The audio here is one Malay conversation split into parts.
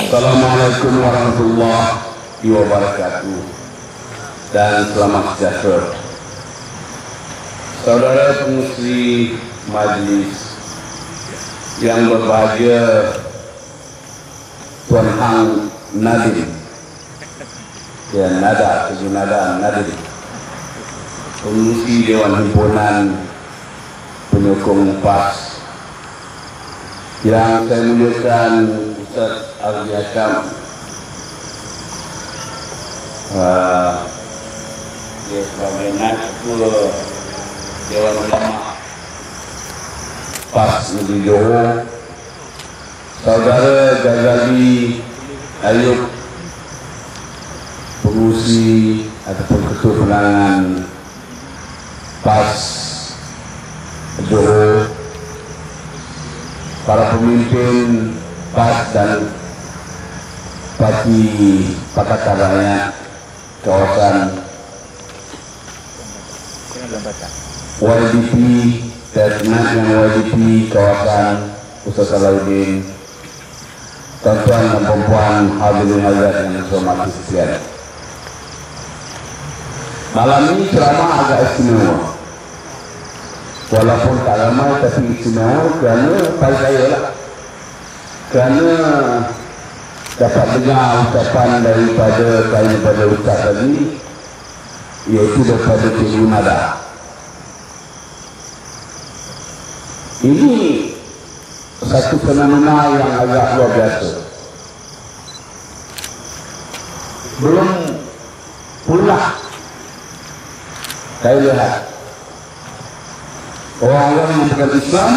Assalamualaikum warahmatullahi wabarakatuh dan selamat sejahtera. Saudara pengisi majlis yang berbahagia, Tuan Hang Nadim, ya Nada, Tujuh Nada Nadim, pengisi Dewan Himpunan Penyokong PAS, yang saya muliakan Ustaz Ardi Hakam, dia sebagai Ketua Dewan Ulama PAS Negeri Johor, Saudara Ghazali Ayub, pengurusi ataupun Ketua Penangan PAS Johor, para pemimpin PAS dan Parti Pakatan Rakyat kawasan YDP dan YDP kawasan Ustaz Salahuddin, tuan-tuan dan perempuan hadirin hadirat yang saya hormati sekalian. Malam ini ceramah agak istimewa, walaupun tak ramai tapi istimewa kerana pada saya lah, kerana dapat dengar ucapan daripada Ustaz tadi, iaitu daripada Cikgu Nada. Ini satu fenomena yang agak luar biasa. Belum pula saya lihat orang-orang yang bukan Islam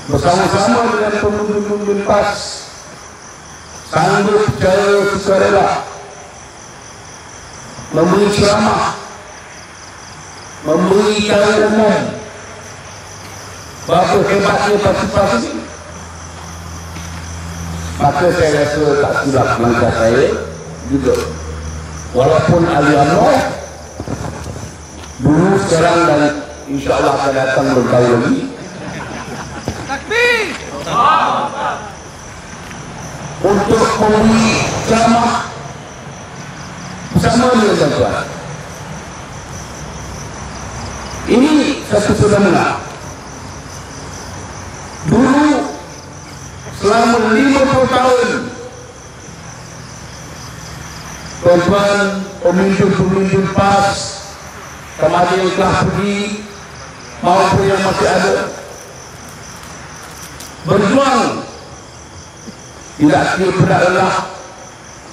bersama-sama dengan pemimpin PAS sanggup secara sukarela memberi ceramah, memberi tahu umum berapa hebatnya partisipasi. Maka saya rasa tak silap langkah saya juga, walaupun ahli UMNO dulu, sekarang dan insyaAllah akan datang bertahun lagi, takbir untuk memberi ceramah bersama dengan tuan-tuan. Ini satu fenomena. Dulu selama 50 tahun tuan-tuan pemimpin-pemimpin PAS, sama ada yang telah pergi maupun yang masih ada, berjuang tidak kira lelah,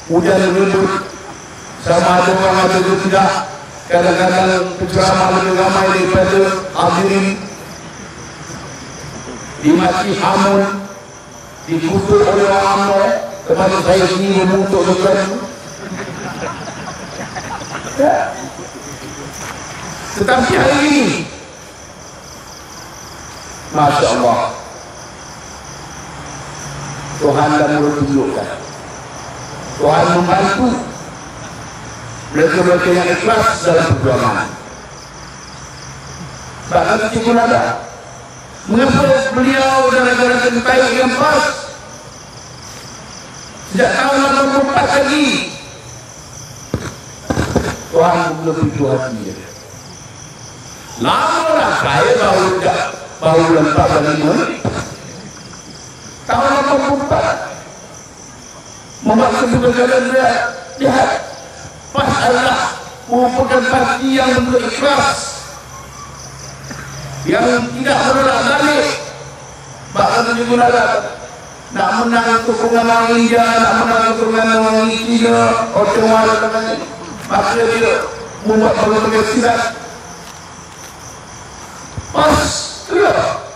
hujan menyebut, sama ada orang ada atau tidak. Kadang-kadang penceramah lebih ramai daripada hadirin, dimati hamun, dikutuk oleh orang UMNO, termasuk saya sendiri mengutuk bukan. Tetapi hari ini, Masya Allah, Tuhan dah mula tunjukkan, Tuhan membantu mereka-mereka yang ikhlas dalam perjuangan. Bahkan Cikgu Nada, mengapa beliau dan rakan-rakan baik yang PAS sejak tahun 84 lagi Tuhan belum pintu hati dia. Lama lah saya baru lempak dan lima tahun 84 membuat kebenaran dia lihat PAS adalah merupakan parti yang betul ikhlas, yang tidak menolak balik. Bahkan Cikgu Nada nak menang sokongan orang India, nak menang sokongan orang India, Ottawa dan lain-lain, maka dia membuat berbagai silat. PAS tidak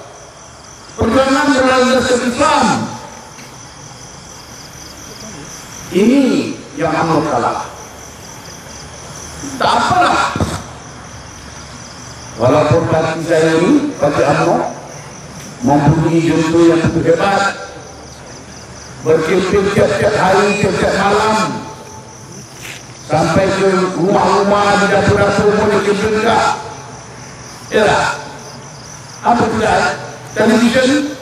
perjuangan berlandaskan Islam. Ini yang UMNO kalah. Tak apalah, walaupun parti saya ini, parti UMNO, mempunyai contoh yang begitu hebat, berkempen tiap-tiap hari, tiap-tiap malam, sampai ke rumah-rumah, di dapur-dapur pun berkempen juga. Ya, apa tidak? Television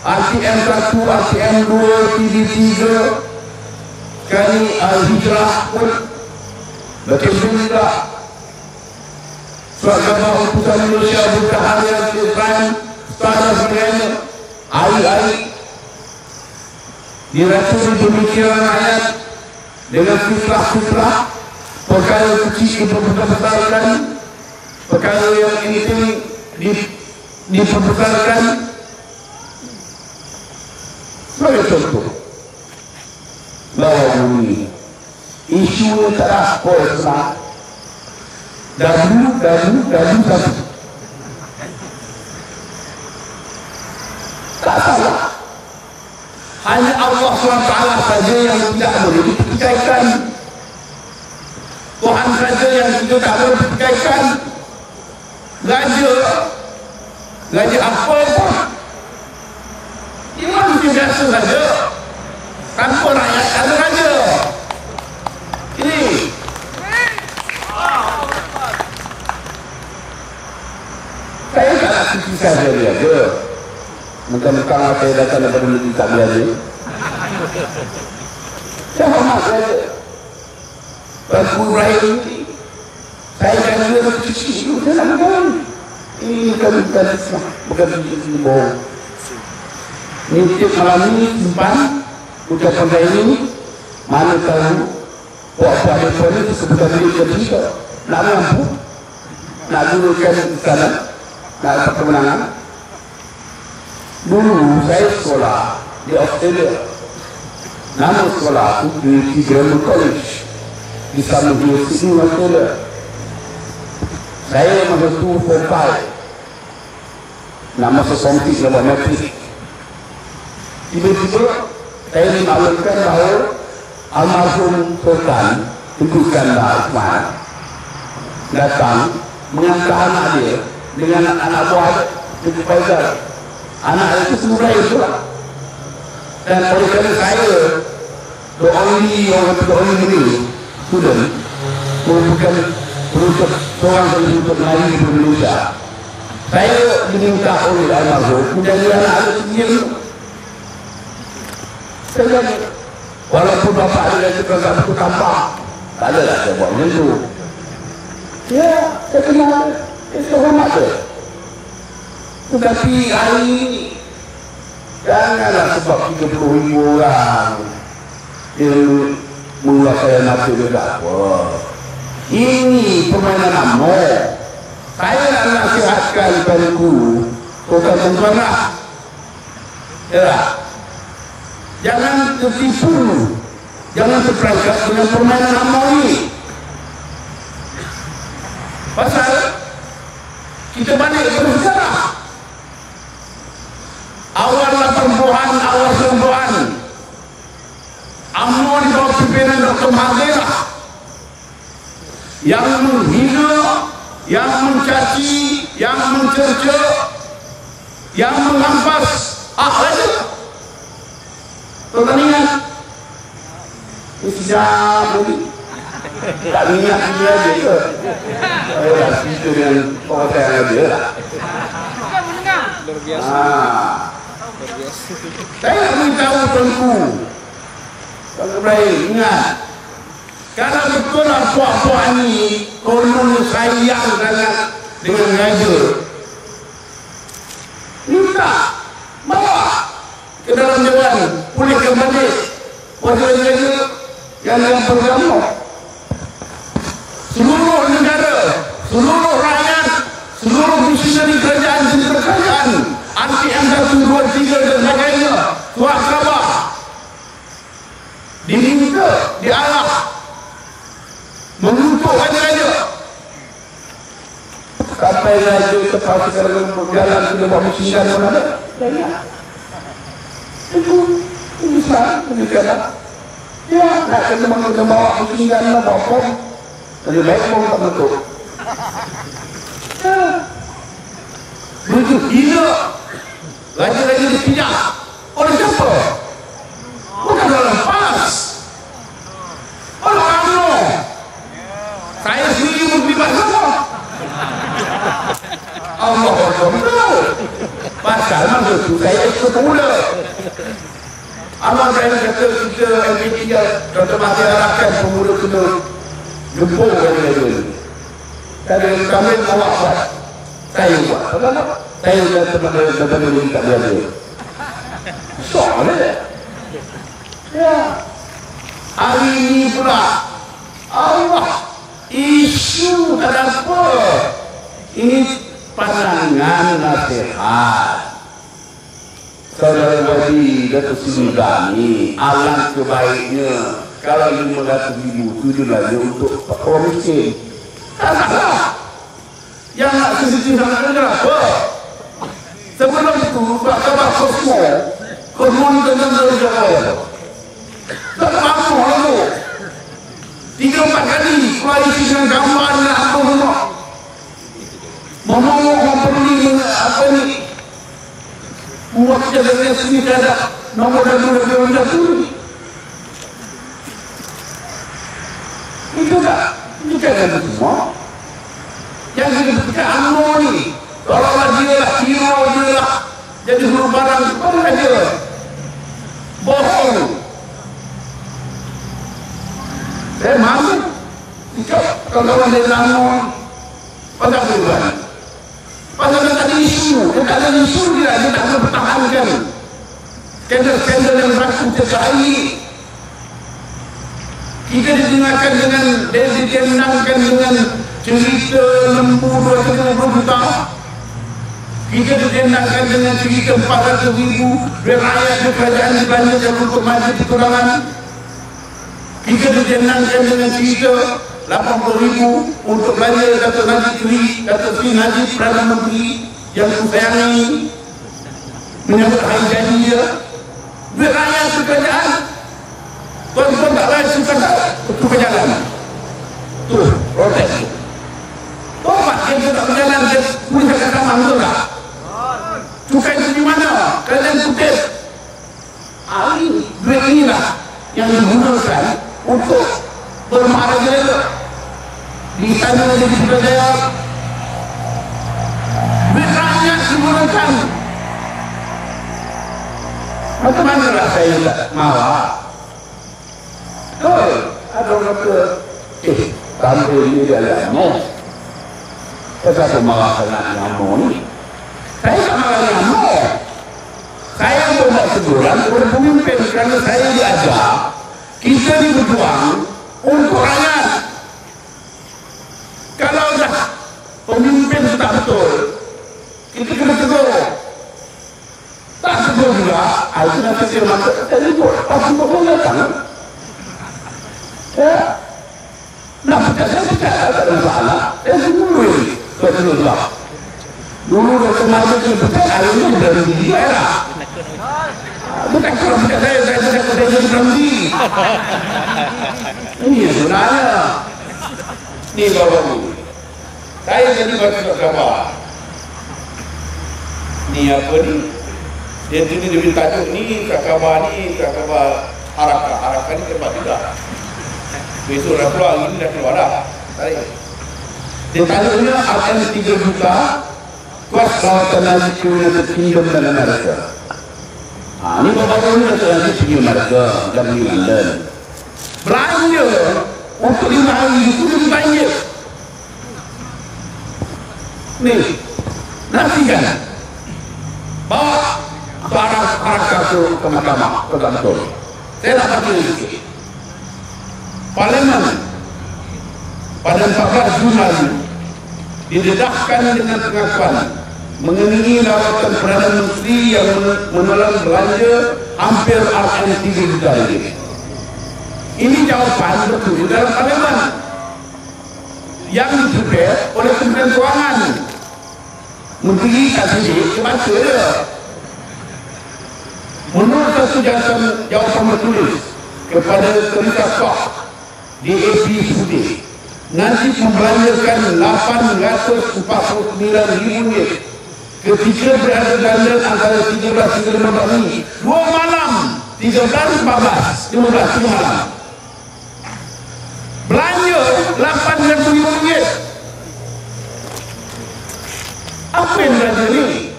RTM 1, RTM 2, TV3, kami Al-Hijrah pun berkembang juga. Surat Khabar Utusan Malaysia Bertahan Tuhan Setara sebagainya, hari-hari diracuni pemikiran rakyat dengan fitrah-fitrah, perkara kecil diperbesarkan, perkara yang intim diperbesarkan. Sebagai contoh, bahawa ini isu yang tak apa senang, gaduh satu, tak salah. Hanya Allah SWT saja yang tidak boleh dipertikaikan. Tuhan saja yang tidak boleh dipertikaikan. Raja apa pun dia manusia biasa saja, tanpa rakyat ada raja. Ini saya tak nak kritiskan dia je. Mentang-mentang saya datang daripada negeri tak biasa, saya hormat saja. Tuanku Ibrahim ini, saya dan dia berkecil itu, saya nak berbohong. Ini bukan Islam, bukan bohong. Ini tiap malam ini simpan ucapan saya ini. Mana tahu puak-puak mereka ini sebutan milik kita, nak mampu, nak gunakan istana, nak dapat kemenangan. Dulu saya sekolah di Australia. Nama sekolah itu di Grammar College di Sydney, Australia. Saya masa itu form 5. Nama sesuatu nama matrik. Tiba-tiba saya dimaklumkan bahawa almarhum Sultan Tengku Iskandar Osman datang mengantar anak dia dengan anak buah Tengku Faizal. Anak itu semula itu lah. Dan oleh kerana saya the only student merupakan penutup seorang penutup Melayu di Indonesia, saya diminta oleh almarhum menjadi anak sendiri. Saya kata, walaupun bapak dia kata aku tampak, tak ada lah saya buat macam tu. Ya, saya kenal, saya hormat dia. Tetapi hari ini janganlah sebab 30,000 orang dia mula saya mati juga. Wah, ini permainan amor. Saya nak nasihatkan kepada guru, tuan-tuan lah, ya, jangan tertipu, jangan terperangkap dengan permainan amor ini. Pasal kita balik bersejarah. Awal 80-an, awal 90-an, UMNO di bawah pimpinan Dr. Mahathir yang menghina, yang mencaci, yang mencerca, yang mengampas hak raja. Tuan-tuan ingat? Sejak ini tak minyak dia aja ke? Saya itu dengan orang saya dia lah. Luar biasa. Saya nak beritahu tuanku, Tuan Ibrahim, ingat, kalau betul lah puak-puak ni konon sayang dengan raja, minta bawa ke dalam dewan, pulihkan balik raja-raja yang dalam bergambar. Seluruh negara, seluruh rakyat, seluruh misionari kerajaan RTM 1, 2, 3 dan sebagainya, Surat Khabar diminta, diarah mengutuk raja-raja. Sampai raja terpaksa sekarang berjalan ke bawah musim dan mana itu bisa demikianlah. Ya, nak kena membawa musim dan bawa pom, lebih baik pom tak betul. Begitu gila raja-raja dipijak oleh siapa? Bukan dalam PAS, oleh UMNO. Saya sendiri pun terlibat sama. Allah Allah. Pasal masa itu saya ikut pemuda. Amal saya kata kita MPT Dr. Mahathir arahkan pemuda kena gempur dari tadi kami awak buat, saya buat. Saya kata teman-teman ini tak berada. Soalnya, ya. Hari ini pula Allah isu tak apa. Ini pandangan nasihat Saudara Wadi Datuk Seri Gani, alangkah baiknya kalau 500,000 tujuh lagi untuk orang miskin. Tak salah. Yang nak sensitif sangat kenapa? Sebelum itu, kabar Kosmo ni tentang Jawa. Tak mampu lalu. 3-4 kali koalisi dengan gambar dan apa semua. Ngomong perlu apa ni? Buat jalan sini ada nomor dan nomor jatuh. Itu tak ada semua. Yang kita UMNO ni, kalau dia lah, hero dia lah, jadi huru barang kepada dia. Bohong. Saya mahu. Kalau ada UMNO, pada bulan. Pasal dia tak ada isu, dia tak boleh pertahankan skandal yang berlaku setiap hari. Kita didengarkan dengan, ditendangkan dengan cerita lembu 220 juta. Kita ditendangkan dengan cerita 400,000 duit rakyat di kerajaan dibelanjakan untuk majlis pertulangan. Kita ditendangkan dengan cerita 80,000 untuk belanja Datuk Seri Najib Perdana Menteri yang kusayangi menyambut hari jadi dia. Duit rakyat di kerajaan. Tuan-tuan tak lain sukan itu berjalan. Tu, protes. Tobat yang tak berjalan, dia boleh kata betul tak? Cukai itu di mana? Kalian kutip. Duit inilah yang digunakan untuk bermaharaja di sana ada di Putrajaya. Duit rakyat digunakan. Macam mana lah saya tak marah? Ada orang kata, tampil ini dia ada UMNO. Kenapa marah kena UMNO ni? Saya tak marah UMNO. Saya membuat teguran kepada pemimpin kerana saya diajar kita ni berjuang untuk rakyat. Kalau dah pemimpin tak betul, kita kena tegur. Tak tegur juga, itu nanti dia masuk ke tegur. Pasti boleh datang. Ya, nak pecat saya tak ada masalah. Dulu ini, betul tak? Dulu Dr. Mahathir kena pecat, hari ini berhenti di daerah. Bukan kalau pecat saya jadi berhenti. Ini sebenarnya. Ini bapak ini. Saya jadi baca kabar. Ini apa ni? Dia minta tajuk ni, kabar Harakah ni tempat tidak. Besok dah keluar, ini dah keluar dah. Dia tajuk RM 3 juta kos lawatan Najib ke United Kingdom dan Amerika. Ini bapak ini Datuk Najib pergi Amerika dan di London. Belanja untuk 5 hari itu RM5. Ni, nantikan. Bawa barang Harakah ke mahkamah, ke kantor. Saya nak bagi sikit. Parlimen pada 14 Jun lalu didedahkan dengan pengakuan mengenai lawatan Perdana Menteri yang menelan belanja hampir RM 3 juta. Ini jawapan betul dalam Parlimen yang diprepare oleh Kementerian Kewangan. Menteri kasih baca dia. Menurut satu jawapan tertulis kepada Teresa Kok di AP Putih, Najib membelanjakan RM849,000 ketika berada dalam antara 13 hingga 15 ini. 2 malam, 13, 14, 15, 3 malam. Belanja RM8,000. Apa yang belanja ni?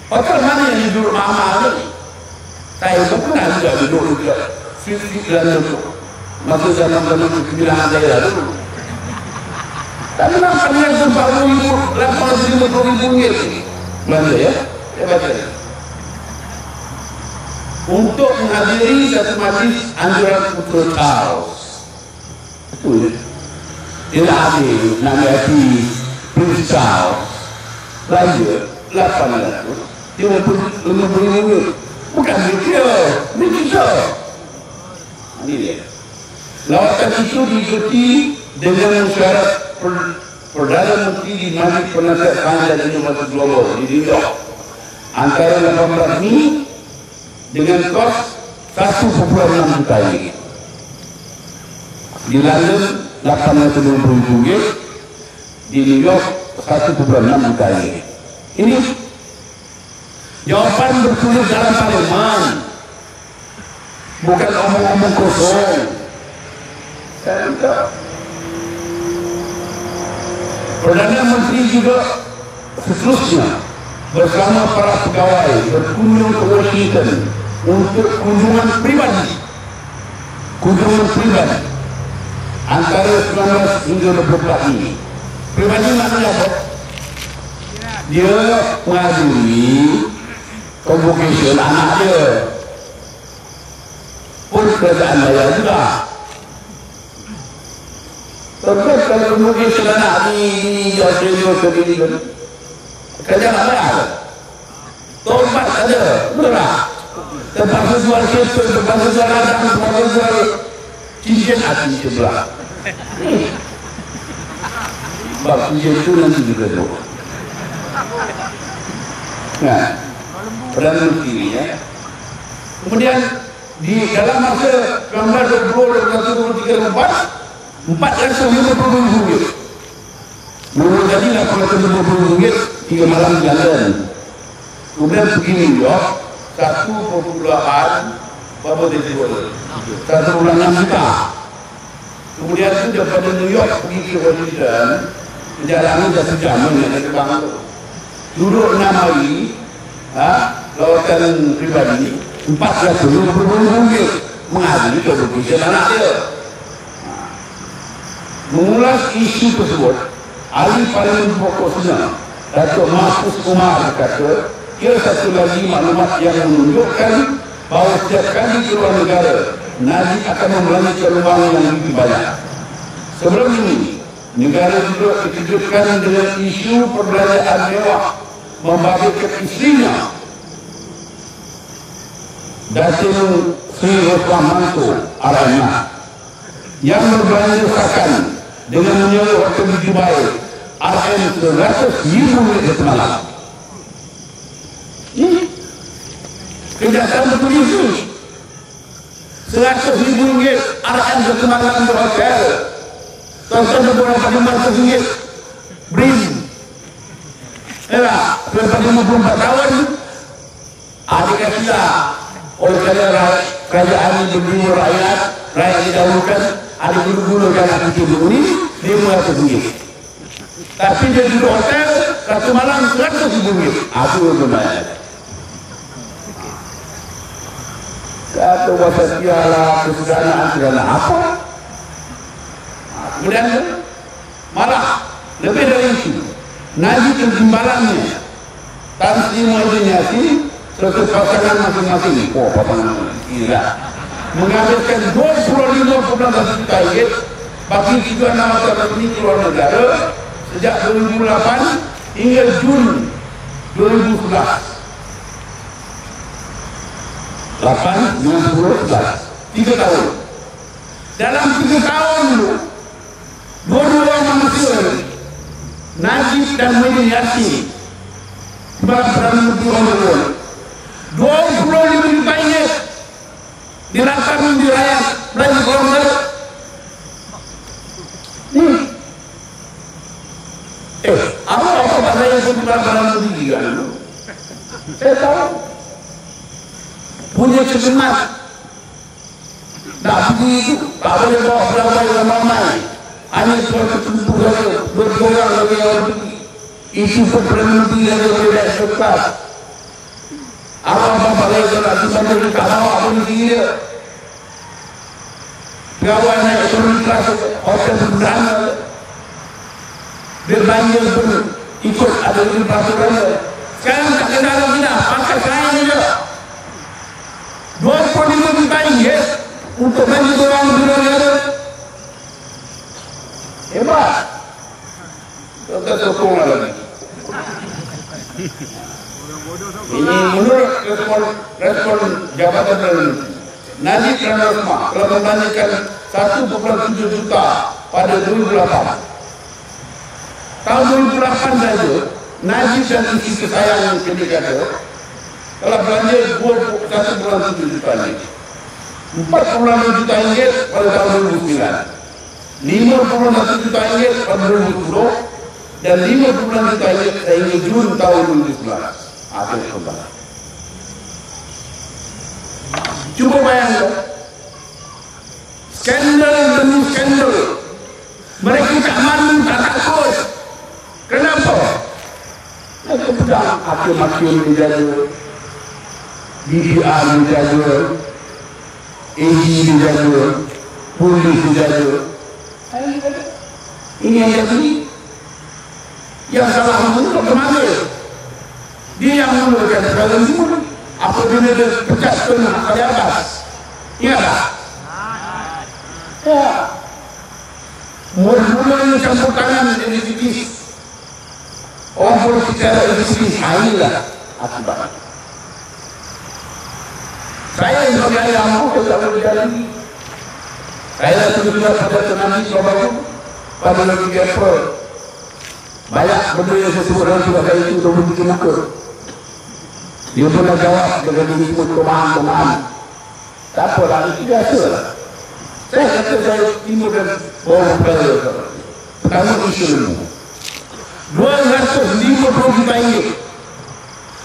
Hotel mana yang duduk mahal ni? saya duduk juga dan masuk dalam kebilangan daerah dulu. Tapi kenapa yang terbaru itu 850.000 ringgit belanja ya? Hebat ya. Untuk menghadiri satu majlis anjuran Putra Charles. Itu dia hadir nama hati Prince Charles. Belanja 850.000 ringgit. Bukan dia. Ini dia. Lawatan itu diikuti dengan syarat Perdana Menteri di Majlis Penasihat Panjang Inovasi Global di New York antara 18 Mei dengan kos 1,6 juta ringgit. Di London 850.000 ringgit, di New York 1,6 juta ringgit. Ini jawapan bertulis dalam parlemen, bukan omong-omong kosong. Saya minta Perdana Menteri juga seterusnya bersama para pegawai berkunjung ke Washington untuk kunjungan pribadi antara 19 hingga 24 ini. Pribadi maknanya apa? Dia menghadiri convocation anak dia pun kerajaan bayar juga. Terus kalau convocation anak di Australia sendiri kerja tak bayar, tobat ada, betul. Terpaksa jual kereta, terpaksa jual ladang, terpaksa jual cincin hati sebelah. Sebab cincin itu nanti juga tu. Nah, Perdana Menteri ya. Kemudian di dalam masa 1920, 1923, 450.000 ringgit. Menjadi 850.000 ringgit 3 malam di London. Kemudian pergi New York 1,6 juta. Kemudian itu daripada New York pergi ke Washington, perjalanan dah sejam dengan terbang itu. Duduk 6 hari, lawatan pribadi 450.000 ringgit menghadiri convocation anak dia. Mengulas isu tersebut, ahli Parlimen Pokok Senang Datuk Mahfuz Umar berkata, ia satu lagi maklumat yang menunjukkan bahawa setiap kali keluar negara, Najib akan membelanjakan wang yang lebih banyak. Sebelum ini, negara juga dikejutkan dengan isu perbelanjaan mewah membabitkan isterinya, Datin Sri Roswah Manto RMA, yang berbelanja sakan dengan menyewa hotel di Dubai RM 100.000 ringgit semalam. Kenyataan betul itu. 100.000 ringgit RM semalam di hotel. Tuan-tuan beberapa RM500 brim. Lepas 54 tahun adik kita oleh kerana kerajaan ini berdiri rakyat didahulukan, adik guru-guru dan anak kecil ini RM500. Tapi dia duduk hotel satu malam RM100.000. Aku berbayar. Kata bahasa piala kesudahan segala apa? Kemudian malah lebih dari itu, Najib ketimbalannya Tan Sri Muhyiddin Yassin serta pasangan masing-masing. Pasangan tidak mengambilkan 25,6 juta ringgit bagi 3 nama menteri keluar negara sejak 2008 hingga Jun 2011. 8, 9, 10, 11 3 tahun. Dalam 3 tahun itu dua-dua manusia Najib dan Muhyiddin Yassin sebagai Perdana Menteri Omong 25 juta ringgit dilantarkan di rakyat belanja keluar negara. Apa pada yang sebuah Perdana Menteri kan? Saya tahu punya kesemat. Tak begitu, tak boleh bawa ramai-ramai. Hanya suatu tertentu saja bergorang lagi yang pergi. Isu Perdana Menteri yang berbeda sekelas. Apa balai itu nak dibantu di kalau apa ni dia? Pegawai naik ekonomi kelas hotel berdana, dia banyak pun ikut ada di peraturan. Sekarang tak kena dalam kita, pakai kain saja. 25 juta ringgit untuk bantu orang negara. Hebat. Kita sokong lagi. Ini menurut respon Jabatan Perdana Najib Razak telah membandingkan 1,7 juta pada 2008. Tahun 2008 saja Najib dan isteri kesayangan Kedekata telah belanja 1,7 juta ringgit, 4,6 juta ringgit pada tahun 2009, 5,1 juta ringgit pada 2010 dan 5,6 juta ringgit sehingga Jun tahun 2011. Akhir kembali. Cuba bayangkan skandal demi skandal, mereka tak malu, tak takut. Kenapa? Mereka pedang hakim-hakim dijaga, DPR dijaga, AG dijaga, polis dijaga. Ini yang jadi. Yang salah menurut kemana? Dia yang menurutkan segala semua. Apabila dia pecat dari atas, ingat tak? Ya. Mula-mula campur tangan eksekutif, orang politik secara eksekutif, inilah akibat. Saya yang sebagai ayah mahu tak boleh jadi. Saya terlibat pada tsunami Sebaru pada lagi April. Banyak benda yang saya sebut dalam surat saya itu untuk membuat muka. Dia pernah jawab dengan ini semua kemahan-kemahan. Tak apalah, itu biasa lah. Saya kata saya timur dan bawah peraya. Pertama isu ilmu 250 juta ringgit.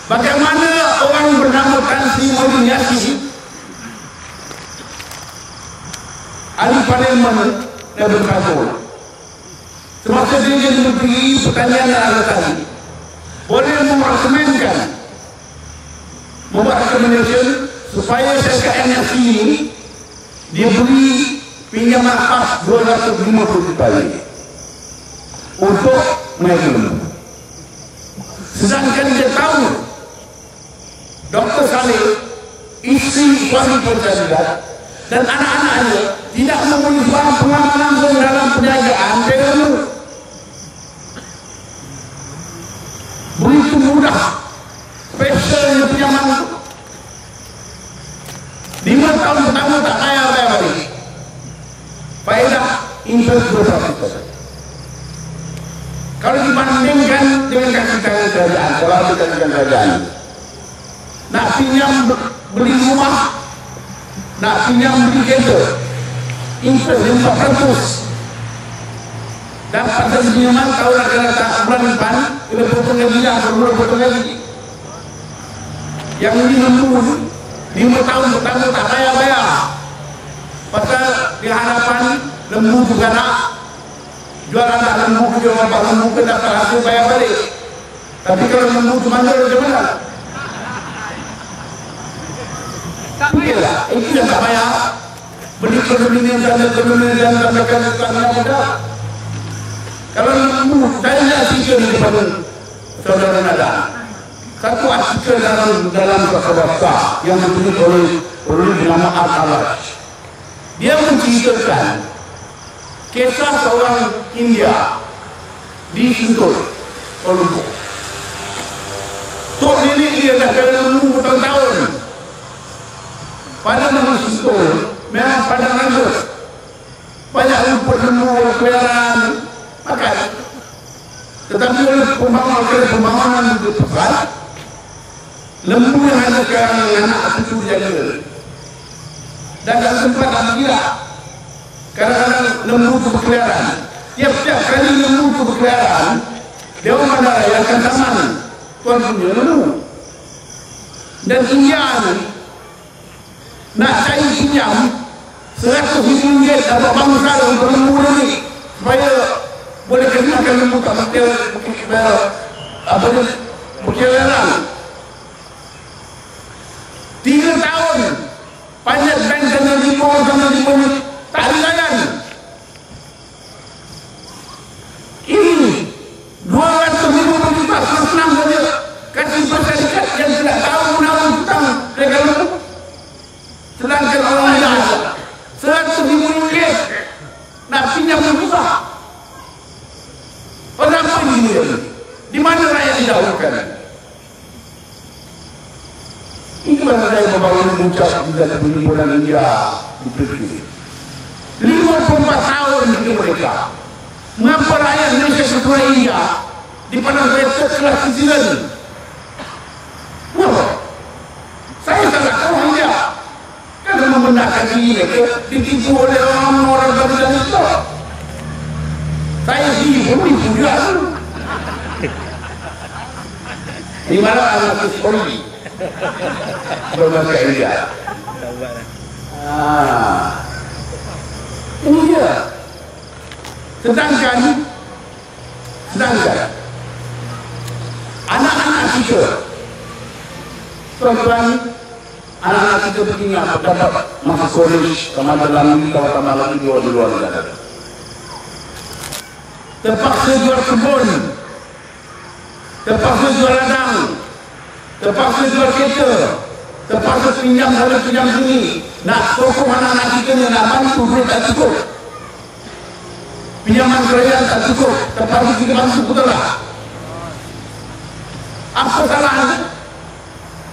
Bagaimana orang bernama Tan Sri Muhyiddin Yassin, ahli parlimen dan berkabul, semasa dia jadi Menteri Pertanian dan Agritari, boleh membuat rekomendasi supaya SKN ini dia beri pinjaman khas 250 juta ringgit untuk naik ilmu. Sedangkan dia tahu Dr. Saleh, isteri suami penjaga dan anak-anaknya tidak mempunyai pengamanan dalam perniagaan ilmu. Begitu mudah special pinjaman 5 tahun pertama tak payah bayar balik. Faedah interest berapa? Kalau dibandingkan dengan kasih tangan kerajaan, kalau ada kasih tangan kerajaan, nak pinjam beli rumah, nak pinjam beli kereta, interest 4%. Dapat dari pinjaman kalau nak kena tak bulan depan, kita potong lagi lah, potong lagi. Yang ini lembu 5 tahun pertama tak bayar. Pasal di hadapan lembu juga nak jual anak lembu, jual bapak lembu ke dapat hasil bayar balik. Tapi kalau lembu tu mandor macam mana? Pilihlah, itu yang tak bayar. Beli perlindungan dan mudah. Kalau lembu, saya nak artikel di depan saudara nada. Satu artikel dalam bahasa yang ditulis oleh bernama Al-Alaj. Dia menceritakan kisah seorang India di Sentul, Kolombo. Tok nenek dia dah kena lembu bertahun-tahun. Pada nama Sentul, memang padang rambut. Banyak rumput lembu peliharaan makan. Tetapi oleh pembangunan itu pesat, lembu yang ada sekarang anak itu jaga. Dan dalam tempat tak bergerak. Kadang-kadang lembu itu berkeliaran. Tiap-tiap kali lembu itu berkeliaran, Dewan Bandar Raya akan taman tuan punya lembu. Dan India ni nak cari pinjam 100 ringgit dapat bangsa untuk lembu ni supaya boleh kenakan lembu tak berkeliaran. Banyak bank sama lima tak layan. Ini 250 juta senang saja. Kasih masyarakat yang tidak tahu menawan hutang legal. Sedangkan orang lain 100,000 ringgit nak pinjam susah. Orang apa ini? Di mana rakyat didahulukan? Inilah saya membangun mengucap di dalam bulan India di Turki. 54 tahun itu mereka. Mengapa rakyat Indonesia setelah India dipandang saya kelas citizen? Wah, saya sangat tahu India. Karena membenarkan diri ditipu oleh orang-orang dari dalam itu. Saya sih pun juga. Di mana anak sekolah? Berbahasa India. Ini dia. Sedangkan anak-anak kita, tuan-tuan, anak-anak kita begini apa dapat masuk college, tambah lagi, tambah lagi di luar negara. Terpaksa jual kebun, terpaksa jual ladang, terpaksa jual kereta, terpaksa pinjam sana pinjam sini. Nak sokong anak-anak kita ni nak bantu duit tak cukup. Pinjaman kerajaan tak cukup, terpaksa kita bantu betul lah. Apa salahnya?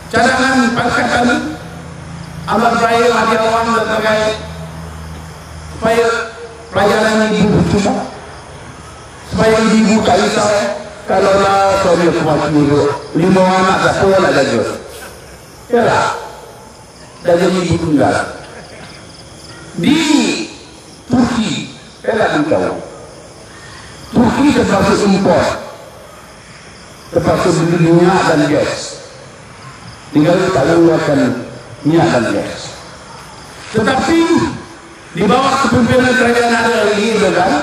Cadangan pangkat kami, amal raya hadiawan dan sebagainya, supaya pelajaran ibu cuma, supaya ibu tak risau. Kalau lah suami semua dulu 5 anak tak tahu nak jaga. Ya lah, dah jadi ibu tunggal. Di Turki, saya tak tahu. Turki terpaksa import, terpaksa beli minyak dan gas. Tinggal tak mengeluarkan minyak dan gas. Tetapi di bawah kepimpinan kerajaan ada ini, kan?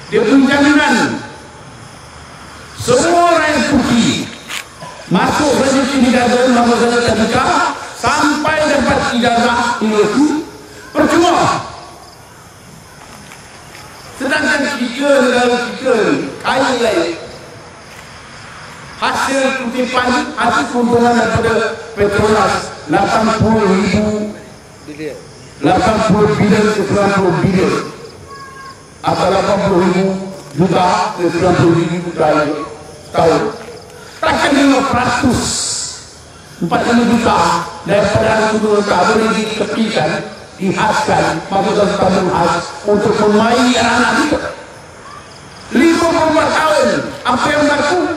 Dia punya jaminan. Semua orang Turki masuk rezeki ijazah Mahmudana Tadika sampai dapat ijazah universiti percuma. Sedangkan negara kita kaya lain hasil kutipan, hasil keuntungan daripada Petronas 80 bilion ke 90 bilion atau 80,000 juta ke 90,000 juta tahun. Takkan 500 40 juta daripada itu tak boleh dikepikan, dihaskan, masuk dalam tabung khas untuk memainkan anak kita. 54 tahun, apa yang berlaku?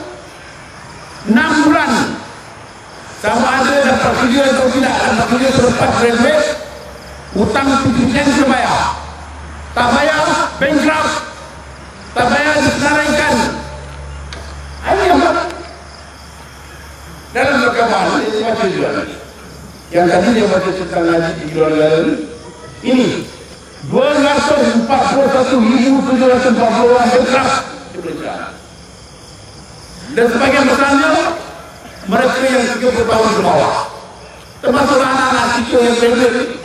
6 bulan. Sama ada dapat kerja atau tidak, dapat kerja selepas graduate, hutang PPN terbayar. Tak bayar, bankrupt. Tak bayar, disenaraikan. Ini apa? Dalam rekaman ini macam juga. Yang tadi dia baca tentang ngaji di luar negara ini 241,740 orang berkeras dan sebagian besarnya mereka yang 30 tahun ke bawah, termasuk anak-anak kita yang graduate.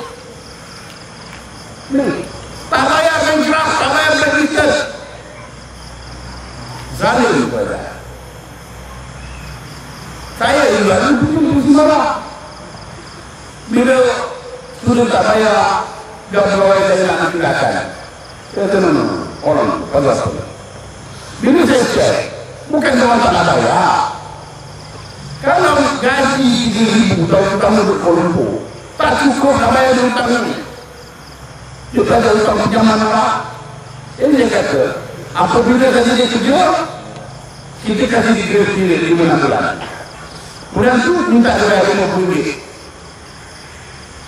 Tak bayar bankrupt, tak bayar blacklisted. Zalim kepada saya juga itu marah. Bila sudah tak bayar, pegawai saya nak tinggalkan. Saya kata orang pasal. Bila saya cek, bukan orang tak nak bayar. Kalau gaji 3,000 tahun kamu di Kuala Lumpur, tak cukup nak bayar hutang ini. Kita ada hutang pinjaman orang. Ini dia kata, apabila gaji dia kerja, kita kasih di grace 5 bulan. Bulan tu minta bayar 50 ringgit.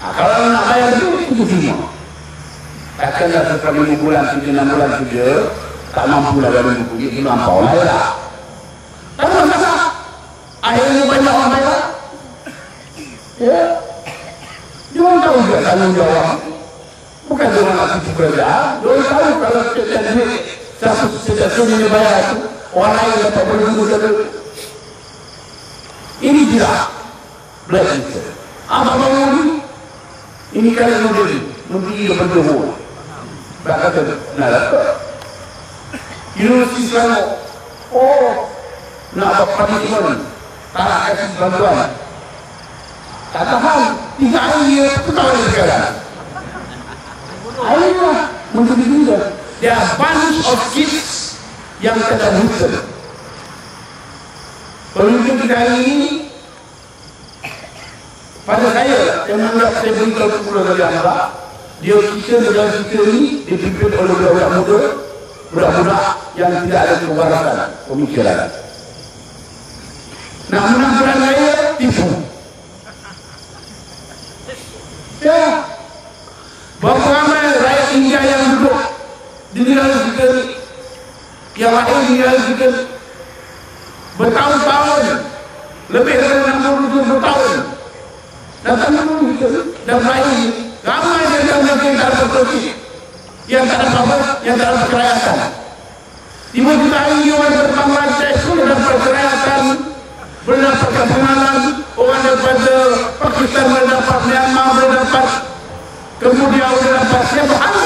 Kalau nak bayar itu semua. Takkanlah setelah 5 bulan, 6 bulan kerja, tak mampu lah bayar 50 ringgit, melampau lah ya. Tak ada masalah. Akhirnya banyak orang bayar. Ya. Dia orang tahu juga tanggung jawab. Bukan dia orang nak tipu kerajaan. Dia orang tahu kalau setiap duit, setiap duit bayar itu, orang lain dapat berguna dari ini tidak blacklisted. Apa bangun Ini kali ini menteri berdoa. Bahkan nak Universiti Selangor. Oh, nak apa punishment? Tak kasih bantuan. Tak tahan. 3 hari ketahuan sekarang. Ayolah menteri kita. There are bunch of kids yang kena hutan. Pemimpin kita hari ini pada saya yang menganggap saya beritahu kepada dari anda, dia kita negara kita ini dipimpin oleh budak-budak muda, budak-budak yang tidak ada kewarasan pemikiran. Nak menang perang raya, tipu. Ya, berapa ramai rakyat India yang duduk di negara kita ini, yang lahir di negara kita bertahun-tahun, lebih dari 60 tahun datang dulu kita dan lahir ramai yang tak ada berkati, yang tak ada apa, yang tak ada kerakyatan. Tiba-tiba hari orang dari Bangladesh boleh dapat kerakyatan, boleh dapat kebenaran, orang daripada Pakistan boleh dapat, Myanmar boleh dapat, kemudian boleh dapat siapa ada.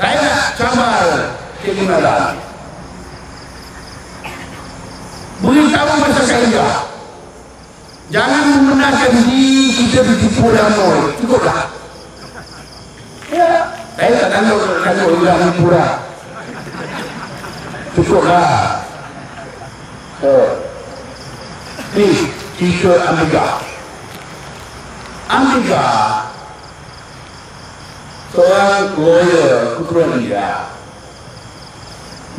Saya nak cabar kebenaran. Beritahu masyarakat India, jangan menggunakan diri kita ditipu ramai. Cukuplah. Ya, saya tak tanggung ulang pura. Cukuplah. Ni kita Amerika seorang lawyer keturunan India.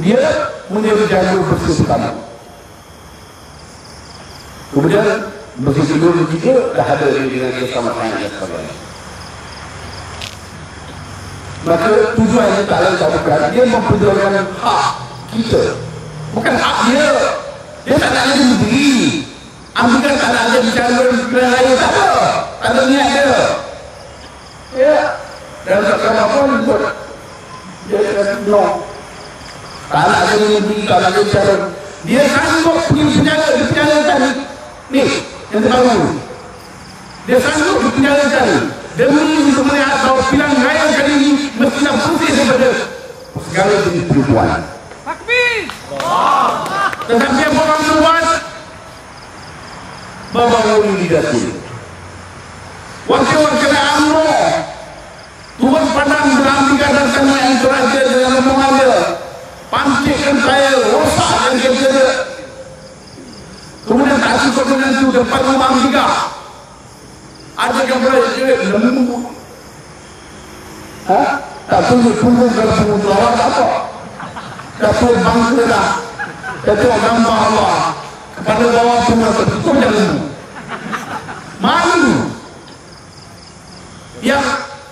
Dia menjadi jago bersih pertama. Kemudian bersih kedua ketiga dah ada dengan keselamatan dan sebagainya. Maka tujuannya tak lain tak bukan dia memperjuangkan hak kita, bukan hak dia. Dia tak nak ada negeri. Amerika tak nak ada bicara negara lain, tak ada niat dia. Ya, dan tak sama pun buat dia kata no. Tak nak ada negeri, tak nak ada bicara. Dia sanggup pergi penjara ni yang terbaru. Dia sanggup dipenjarakan demi untuk melihat bahawa pilihan raya kali ini mestilah putih daripada segala jenis perempuan. Takbir! Tetapi apa orang buat? Membangun leadership. Wakil-wakil UMNO turun padang berambingkan dan sama yang terakhir dengan rombongan dia, pancikkan saya, rosak yang dia. Kemudian tak cukup dengan itu, depan rumah Amerika ada yang berada lembu. Tak tunggu kalau pengutuan apa? Tak tunggu bangsa dah. Tak tunggu gambar Allah kepada bawah semua tertutup yang lembu. Malu yang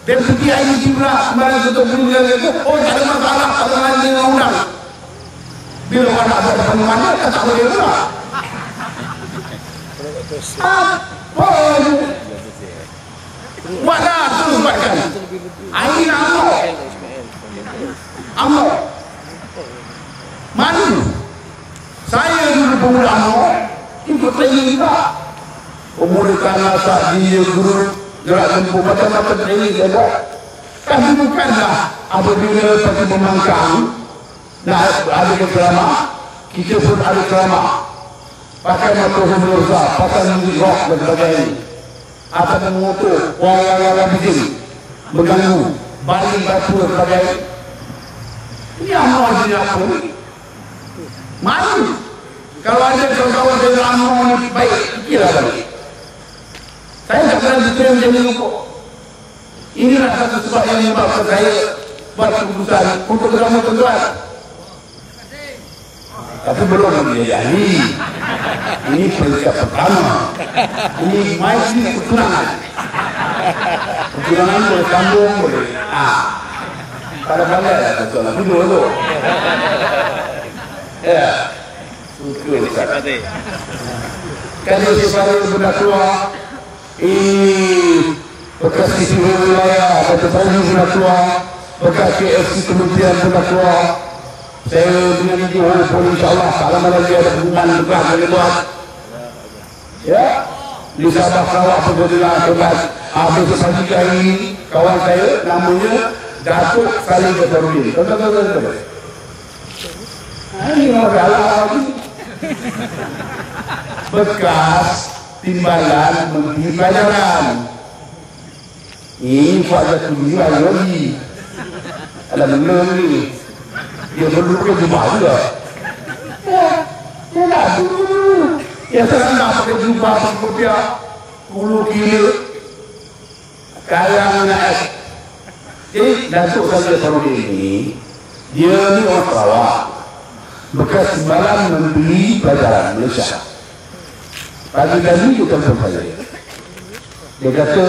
deputi IMT pula kemarin untuk meninggal itu, oh tak ada masalah, tak ada lain dengan undang. Bila orang nak buat depan mana, tak boleh pula. Apa? Buatlah, terus buatkan. Ini UMNO. Malu. Saya dulu pemuda UMNO, ikut training juga. Pemuda nasihat dia guru gerak tempuh macam-macam training dia buat. Tapi bukanlah apabila pergi memangkang nak ada ceramah, kita pun ada ceramah. Pakai motor Humroza, pakai music rock dan sebagainya. Atau mengutuk orang-orang begini, mengganggu, baling batu dan sebagainya. Ini UMNO jenis apa ni? Malu. Kalau ada kawan-kawan dari UMNO ni baik, fikirlah balik. Saya tak pernah diterima jadi rukuk. Inilah satu sebab yang menyebabkan saya buat keputusan untuk bersama tuan-tuan. Tapi belum menjadi. Ini peringkat pertama. Ini majlis kecurangan. Kecurangan boleh sambung, boleh. Pada-pada lah tuan-tuan. Dulu. Ya. Suka Ustaz. Kalau saya benda keluar, bekas sisi wilayah atau Bali benda keluar, bekas KFC kementerian benda keluar. Saya dengan itu walaupun insyaAllah tak lama lagi ada hubungan bekas boleh buat. Ya, di Sabah Sarawak Pengadilan Kebat habis pagi hari kawan saya namanya Datuk Salih Batarudin. Tahu. Ini masalah lagi. Bekas timbalan Menteri Pelajaran. Ini Fajar Tujuan lagi. Ada benar ni. Dia berluka jubah juga. Ya tak dulu. Ya sekarang tak pakai jubah rupiah 10 kilo. Sekarang naik. Jadi Datuk Salih Batarudin ini, dia ni orang Sarawak. Bekas timbalan Menteri Pelajaran Malaysia. Pagi-pagi kita telefon saya. Dia kata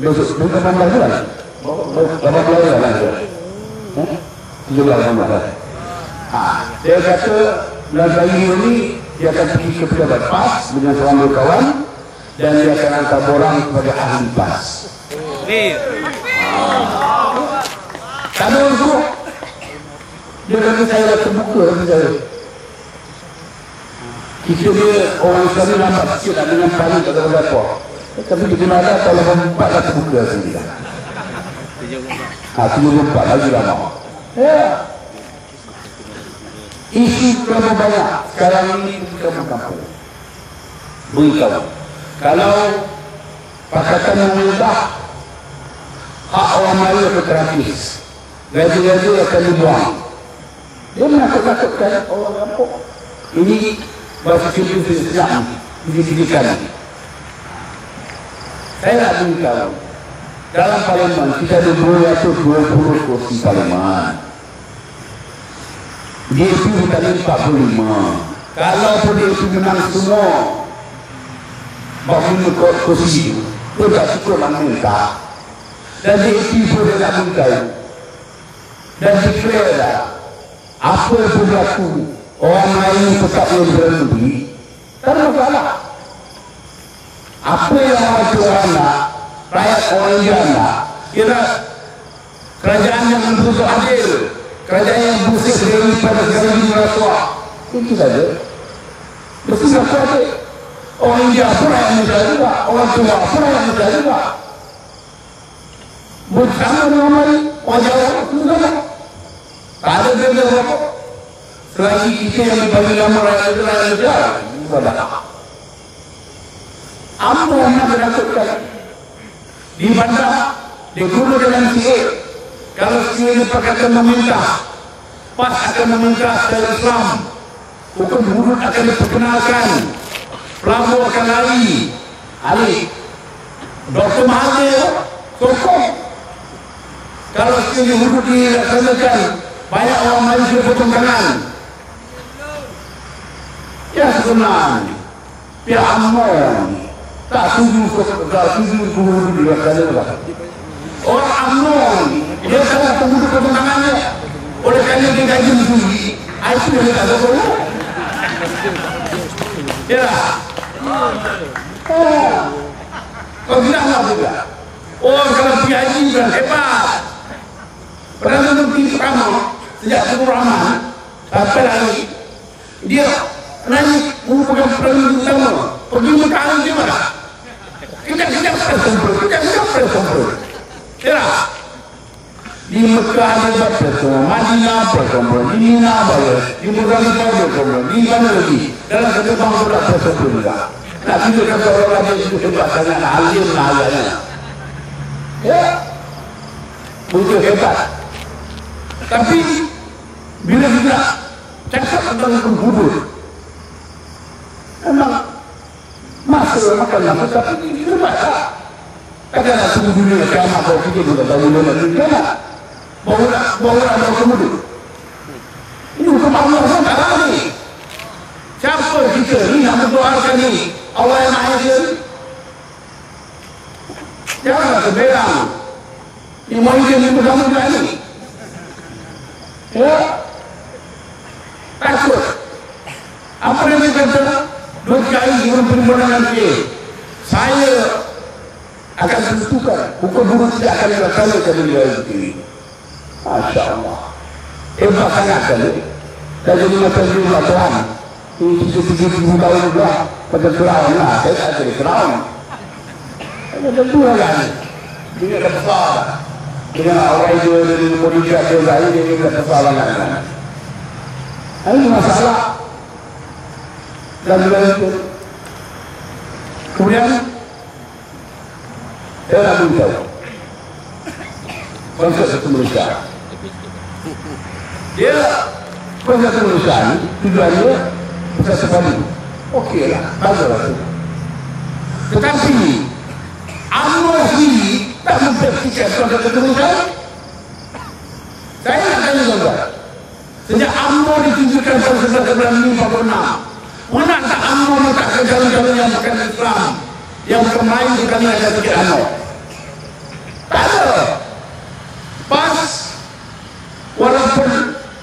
besok 18 bulan. 18 bulan lagi. 17 bulan. Dia kata lagi ini dia akan pergi ke pejabat PAS dengan seorang kawan dan dia akan hantar borang kepada ahli PAS. Kami untuk dia kata saya dah terbuka saya. Kita dia orang sekali nampak sikit nak dengan paling tak ada apa. Tapi kita nak ada kalau membuat lah terbuka sendiri. 74 lagi lama. Ya. Isu terlalu banyak. Sekarang ini kita berkampung. Beritahu. Kalau Pakatan Memerintah hak orang Melayu akan terhabis. Gaji-gaji akan dibuang. Dia menakut-nakutkan orang kampung. Ini bahasa civilis Islam dididikan. Saya nak beritahu dalam parlimen kita ada 220 kursi parlimen. DAP bukan 45. Kalau pun DAP menang semua bahawa kursi itu tak cukup nak minta. Dan DAP pun dia nak minta dan declare dah apa yang berlaku orang lain tetap yang berhenti, tak ada masalah. Apa yang orang nak, rakyat orang India nak, kira kerajaan yang berusaha adil, kerajaan yang bersih daripada segala rasuah, itu saja. Bersih rasuah adil. Orang India pun rakyat Indonesia juga, orang tua pun rakyat Indonesia juga. Bersama dengan orang Jawa itu sama. Tak ada beza apa. Selagi kita yang dibagi nama rakyat Indonesia, ibadah. Apa yang nak menakutkan? Di bandar, di guru dalam CA, kalau CA ini Pakatan Memerintah, PAS akan meminta secara Islam, hukum hudud akan diperkenalkan, pelabur akan lari, alih. Dr. Mahathir, sokong. Kalau CA ini hudud dilaksanakan, banyak orang Melayu sudah potong tangan. Ya sebenarnya pihak UMNO tak setuju hudud dilaksanakan. Orang UMNO dia tahu hudud potong tangannya. Oleh kerana dia gaji mencuri, itu yang dia tak tahu. Ya. Kau bilang apa juga? Orang kalau pergi haji bukan hebat. Perdana Menteri pertama sejak Tengku Rahman sampai lagi dia nanya merupakan Perdana Menteri utama pergi Mekah dia mana? Kejap-kejap press conference. Ya. Di Mekah ada press conference, Madinah press conference, di Mina di Muzdalifah press conference, di mana lagi? Dalam satu bangsa press conference juga. Nak tunjukkan orang lain itu hebat sangat alim ayatnya. Ya. Begitu hebat. Tapi bila kita cakap tentang hukum hudud, memang masa makan lama tapi kita baca. Kadang-kadang tunggu dulu kiamat bahawa kita sudah tahu lama kiamat. Bahawa ada hukum hudud. Ini hukum Allah SWT ni. Siapa kita ni nak berdoakan ni? Allah yang Maha Esa. Janganlah terbelang. Imam Hidin ni bersama dengan ni. Ya. Takut. Apa yang dia kata? 2 kali sebelum permohonan dia, saya akan tentukan hukum hudud tidak akan dilaksanakan di wilayah ini. Masya Allah. Hebat sangat kali. Dan jadi macam jumlah Tuhan. Ini 7,000 tahun juga pada Firaun lah. Saya tak jadi Firaun. Ada dua kan. Dia tak besar. Dengan orang dia dari Malaysia dia lain dia tak besar kan. Ini masalah. Dan itu. Kemudian saya nak beritahu konsep satu Malaysia. Dia konsep satu Malaysia ni tujuannya besar sekali. Okey lah, baguslah tu. Tetapi UMNO sendiri tak mempraktikkan konsep satu Malaysia. Saya nak tanya tuan-tuan. Sejak UMNO ditunjukkan pada 1956, mana tak UMNO meletakkan calon-calon yang bukan Islam, yang bukan main bukan ada sikit UMNO? Tak ada. Pas walaupun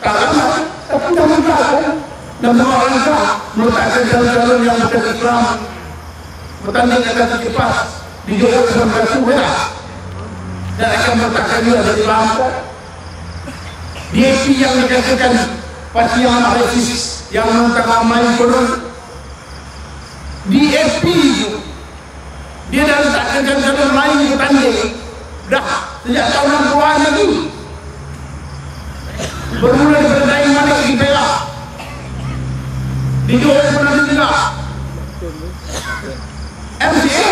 tak lama, tapi dah meletakkan. Dan orang tak meletakkan calon-calon yang bukan Islam bertanding akan sikit pas di Johor dan Batu Merah, dan akan meletakkan juga dari Islam. DAP yang dikatakan parti yang anak resis yang menentang main konon, DAP itu dia dah letakkan calon lain bertanding dah sejak tahun 60-an lagi, bermula daripada Daim Malik di Perak, di Johor pernah juga MCA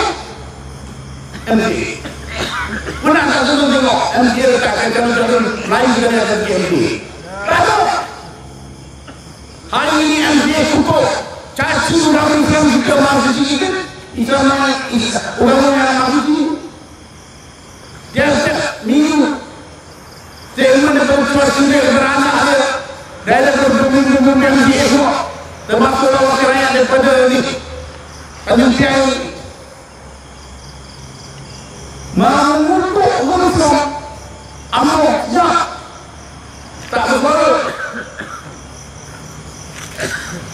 pernah tak tengok MCA letakkan calon lain juga ada di MCA. Tak ada. Hari ini MCA cukup caci orang Islam juga masuk sini kan? Islam orang yang masuk sini. Dia setiap minggu segmen daripada suatu beranak dia dalam berbumbung-bumbung MCA semua, termasuk wakil rakyat daripada ni Tanjung Tiang mengutuk orang Islam. UMNO ya tak bersuara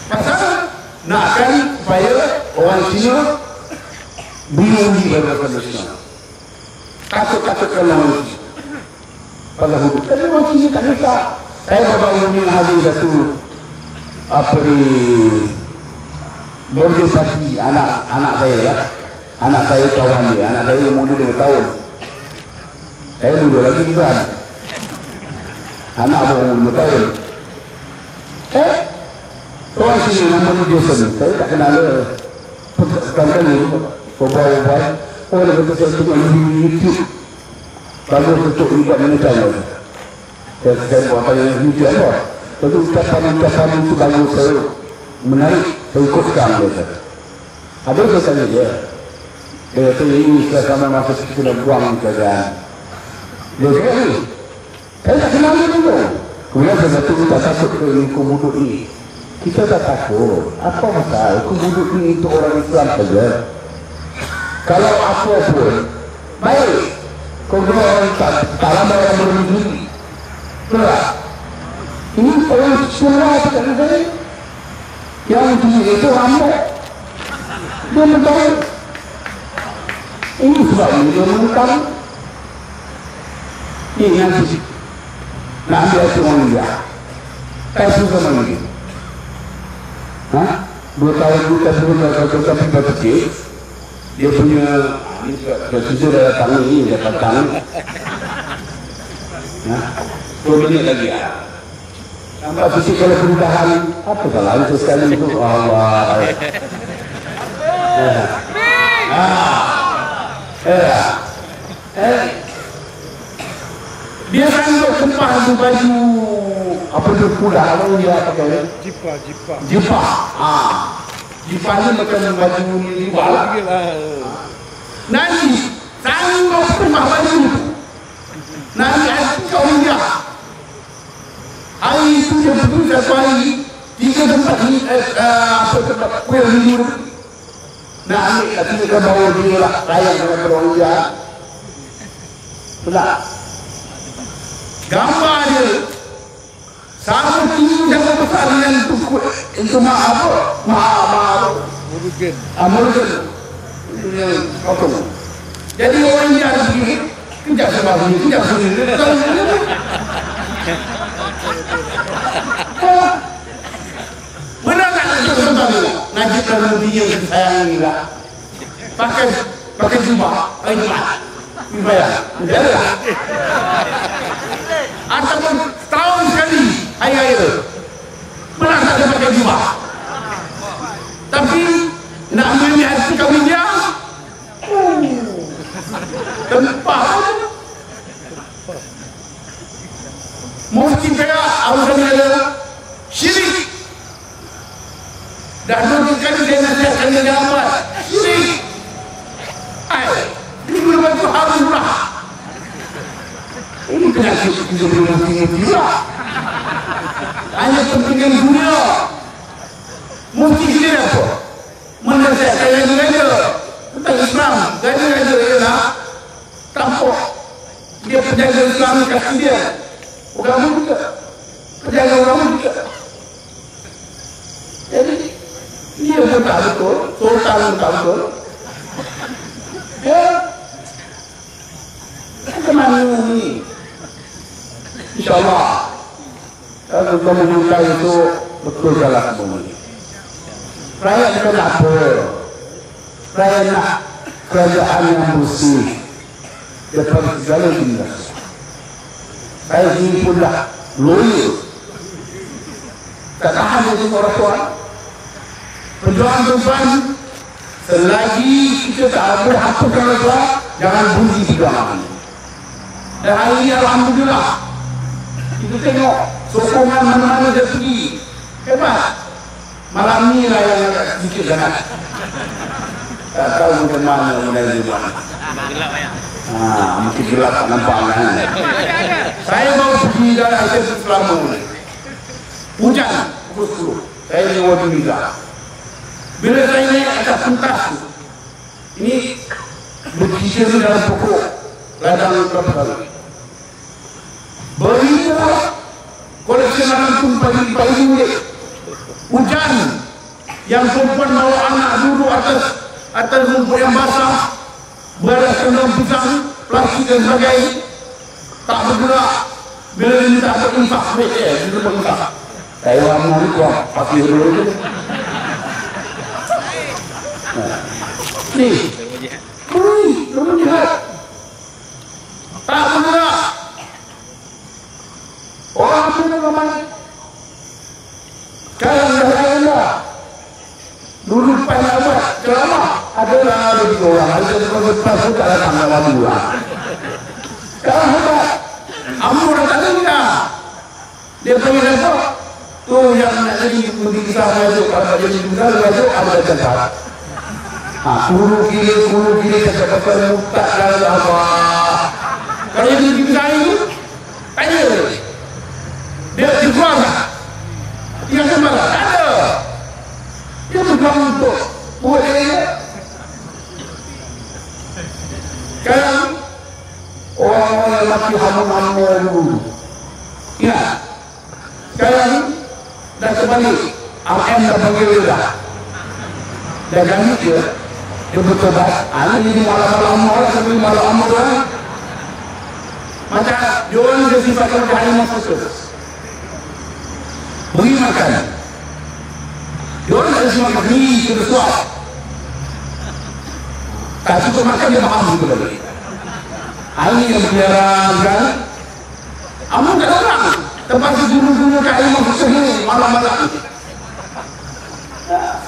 pasal nakkan supaya orang Cina bingung pada Palestin, takut-takut kalau pada hukum. Tapi orang Cina tak bisa. Saya baru ini hadir satu apa ni Border Party anak saya ya. Anak saya kawan dia, anak saya umur 2 tahun. Saya muda lagi kan. Anak umur 2 tahun. Orang sini nama dia Jason. Saya tak kenal dia. Pertama ni, berbual-bual. Oh, dia kata saya tengok di YouTube. Bagus untuk libat mana. Saya buat apa yang YouTube apa. Lepas ucapan-ucapan itu bagus saya menarik. Saya ikutkan dia. Ada saya tanya dia. Dia kata ini sama masa kita nak buang kerajaan. Dia kata ni, saya tak kenal dia dulu. Kemudian saya kata kita takut ke hukum buduk ni. Kita tak takut. Apa masalah? Hukum buduk ni untuk orang Islam saja. Kalau apa pun, baik. Kalau kita orang tak lama orang berdiri. Betul. Ini orang semua tak ada. Yang itu rambut. Dia mentahu. Ini sebab dia menentang. Ini yang sisi. Nak ambil itu orang dia. Tak suka sama dia. 2 tahun tapi berkecil. Dia punya kesusu dah datang ini, dah datang. 2 minit lagi. Sampai sisi kalau perubahan, apa salah itu sekali itu? Allah. Dia sanggup sempah tu baju apa tu kuda dia pakai jipa. Jipa ni macam baju ni bala. Nanti sanggup sempah baju. Nanti kau dia. Hari itu dia betul satu hari 3 tempat ni apa tempat kuil ni. Nak ambil kat sini ke bawah dia lah. Sayang dengan orang dia. Betul. Gambar dia sama tinggi sama besar dengan itu apa? Murugan. Itu yang potong. Jadi orang dia ada begini, kejap sebab ini, kejap sini. Benar tak? Najib dan Mubinya sayang ini lah. Pakai jubah, dibayar. Ataupun tahun sekali hari-hari pernah tak ada pakai jubah. Tapi nak ambil hati kawin dia, tempat mufti perak awal ada syirik. Dah dua kali dia nasihatkan dia dapat syirik. Ini belum baju haram pula. Ini penyakit kita belum tinggi pula. Hanya kepentingan dunia. Mufti kita apa? Menasihatkan yang gaya tentang Islam. Gaya ialah tampuk dia penjaga Islam kaki dia. Agama juga penjaga agama juga. Jadi dia pun tak betul, sultan pun tak betul. Ya, kemana ni? InsyaAllah kalau kamu minta itu betul jalan kamu ni. Rakyat kita nak apa? Rakyat nak kerajaan yang bersih daripada segala tindas. Saya ini pun dah loyal. Tak tahan dengan orang tuan. Perjuangan tuan, selagi kita tak ada hapuskan orang tua, jangan bunyi perjuangan. Dan hari ini alhamdulillah kita tengok sokongan mana-mana dia pergi. Hebat. Malam ni lah yang agak sedikit sangat. Tak tahu macam mana mulai dia buat. Mungkin gelap tak nampak kan. Saya baru pergi dalam Asia selama ni. Hujan pukul 10. Saya di Wadi Liga. Bila saya naik atas pentas tu, ini berkisar dalam pokok ladang berapa. Berilah koleksi malam tumpah pagi hujan yang perempuan bawa anak duduk atas rumput yang basah, beras kandang pisang, plastik dan sebagainya, tak bergerak. Bila dia minta berinfak, dia berinfak. Saya orang ni kuat, pasti dulu tu. Ni, belum jihad, tak bergerak. Orang apa nak mana? Sekarang dah. Dulu pada abad ceramah adalah ada 3 orang. Ada lepas tu tak datang dalam bulan. Sekarang hebat. Amur tak ada dia. Dia panggil apa? Tu yang nak jadi menteri besar masuk. Kalau jadi besar masuk ada tempat. Kuru kiri kata-kata mutak dan apa. Kalau jadi besar itu tanya dia keluar tak? Dia kemana? Tak ada. Dia pegang untuk buat dia. Sekarang orang yang mati hamun-hamun dulu. Ingat. Sekarang dah terbalik. AM dah panggil dia dah. Dah ganit dia. Dia bertobat. Ini malam-malam orang sambil malam orang. Macam dia orang dia sifatkan macam harimau khusus. Beri makan. Dia orang tak ada semua makan ni kena suap. Tak cukup makan dia makan juga lagi. Ini yang berjalan kan. Amun tak ada orang. Tempat guru-guru kat harimau khusus ni malam-malam.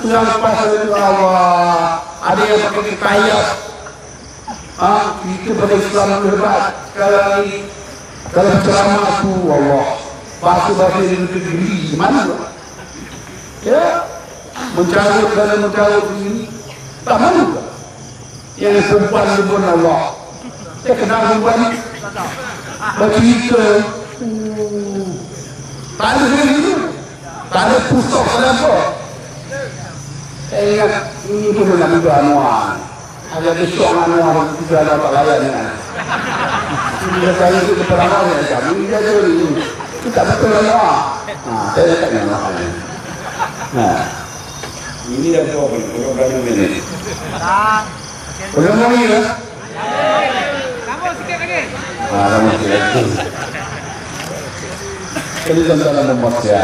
Yang lepas itu Allah. Ada yang pakai kayat. Itu pada Islam yang hebat. Sekarang ni kalau ceramah tu Allah. Bahasa-bahasa yang negeri mana? Ya, mencarut dan mencarut ini tak malu. Yang perempuan pun Allah. Saya kenal perempuan bercerita. Tak ada sendiri. Tak ada pusok pada apa. Saya ingat ini pun nak juga anuan. Ada besok anuan juga ada tak layan kan. Dia saya itu keterangan macam ini dia ini. Tak betul lah. Saya tak kenal. Ini dah berapa minit? Boleh lagi lah. Kamu sikit lagi. Kamu sikit lagi. Ini tentang membaca.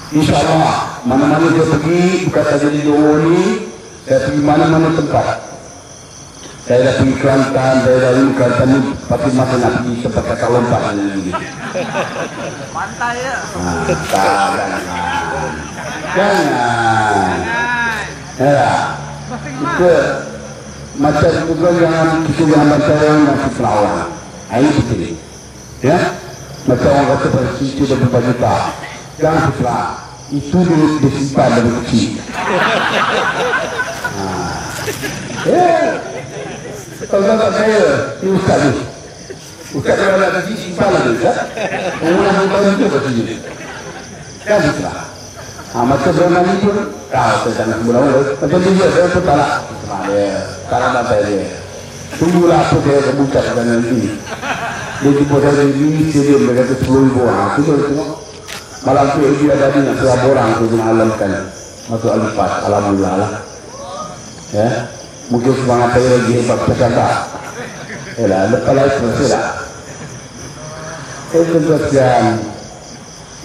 InsyaAllah mana-mana dia pergi, bukan saja di Johor ni, saya pergi mana-mana tempat. Saya dah pergi Kelantan, saya dah pergi Kelantan ni, pasti masa nak pergi tempat kakak lompat ni. Pantai ya. Jangan. Ya. Kita macam itu kan kita jangan baca yang masih pelawak. Ini penting. Ya. Macam orang kata pada situ dah berapa juta. Jangan pelawak. Itu disimpan dari kecil. Kalau tak saya, ini ustaz ni. Ustaz kalau nak kecil simpan lagi. Orang tahu itu betul ni. Jangan pelawak. Macam berenang ni pun saya jangan semula-mula. Macam dia saya pun tak nak tak nak dia. Tunggulah apa saya kebuka pada nanti. Dia jumpa saya di stadium, dia kata 10,000 orang. Kita tengok malam tu dia tadi nak 100 orang tu mengalamkan masuk Al-Fat. Alhamdulillah lah. Ya, mungkin semangat saya lagi hebat berkata. Lepas lah selesai lah. Saya teruskan.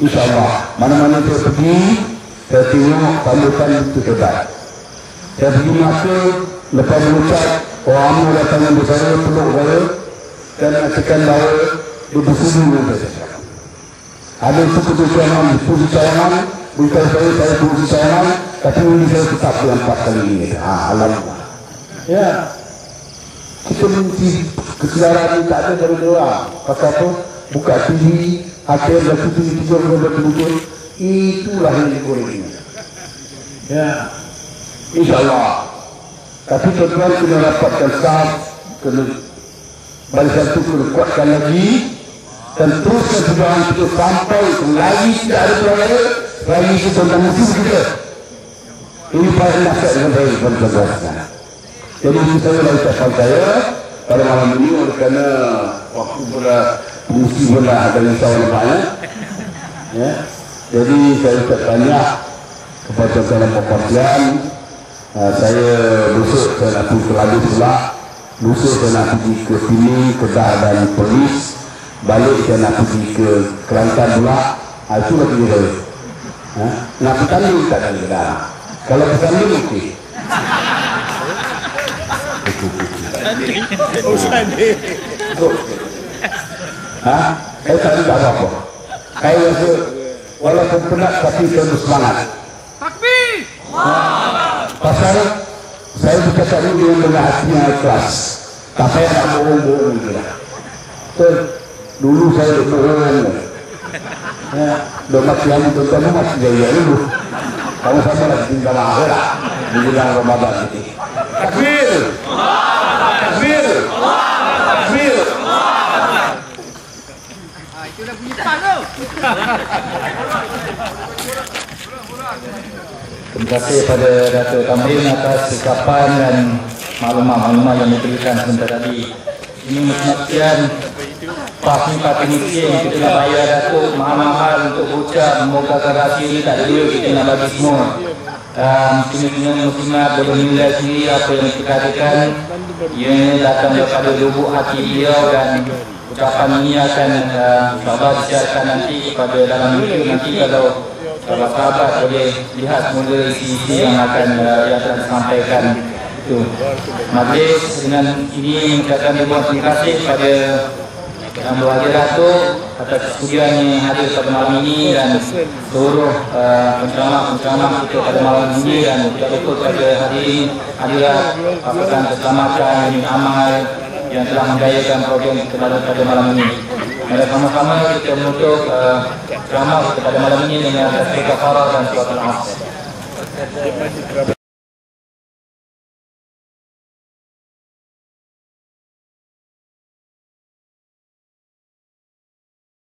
InsyaAllah mana-mana saya pergi, saya tengok sambutan itu hebat. Saya pergi masuk, lepas mengucap, orang datang untuk saya, peluk saya, dan mengatakan bahawa dia bersetuju dengan saya. Ada keputusan diskusi cawangan, beritahu saya diskusi cawangan, tapi ini saya tetap dengan 4 kali ini. Alhamdulillah. Ya, kita mesti kesedaran ini tak ada dari doang. Pasal apa? Buka TV, akhir dan tujuh bertujuh, itulah yang dikoreng. Ya, InsyaAllah. Tapi tuan-tuan kena dapatkan sah, kena barisan itu kena kuatkan lagi, dan teruskan perjuangan kita sampai lagi tidak ada pelanggaran, lagi kita tentang musuh kita. Ini paling nasihat dengan baik tuan-tuan. Jadi saya lah ucapan saya pada malam ini oleh kerana waktu pula mesti pula ada risau banyak. Ya. Jadi saya ucap banyak kepada dalam perhatian. Saya besok saya nak pergi ke Ladu pula. Lusa saya nak pergi ke sini, Kedah dan Polis. Balik saya nak pergi ke Kelantan pula. Itu lagi dia. Nak bertanding tak ada Kedah. Kalau bertanding okey. Saya tak ada apa-apa. Saya rasa walaupun penat tapi saya bersemangat. Takbir! Pasal saya berkata ini dengan hati yang ikhlas. Tak payah nak bohong-bohong dia. Dulu saya bohong. Dah mati yang tuan-tuan masih jaya dulu. Kamu sama lagi tinggal akhirat di bulan Ramadan ini. Takbir! Takbir! Takbir! Itu dah bunyi tak tu. Terima kasih kepada Datuk Tamrin atas sikapan dan maklumat-maklumat yang diberikan sebentar tadi. Ini mesti-mestian parti-parti yang kita nak bayar Datuk mahal-mahal untuk ucap memogakan rahsia ini tak ada duit kita nak bagi semua. Muslimat boleh menilai sendiri apa yang kita katakan. Ia datang daripada lubuk hati beliau dan ucapan ini akan insyaAllah disiarkan nanti kepada dalam YouTube nanti kalau sahabat boleh lihat semula isi-isi yang akan yang disampaikan itu. Majlis dengan ini mengucapkan terima kasih kepada Yang Berbahagia Datuk atas kesudiannya hadir pada malam ini dan seluruh penceramah-penceramah kita pada malam ini dan tidak lupa kepada hadirat pasukan keselamatan amal yang telah menjayakan program kita pada malam ini. Mari sama-sama kita menutup ceramah pada malam ini dengan tasbih kafarah dan surat al-asr.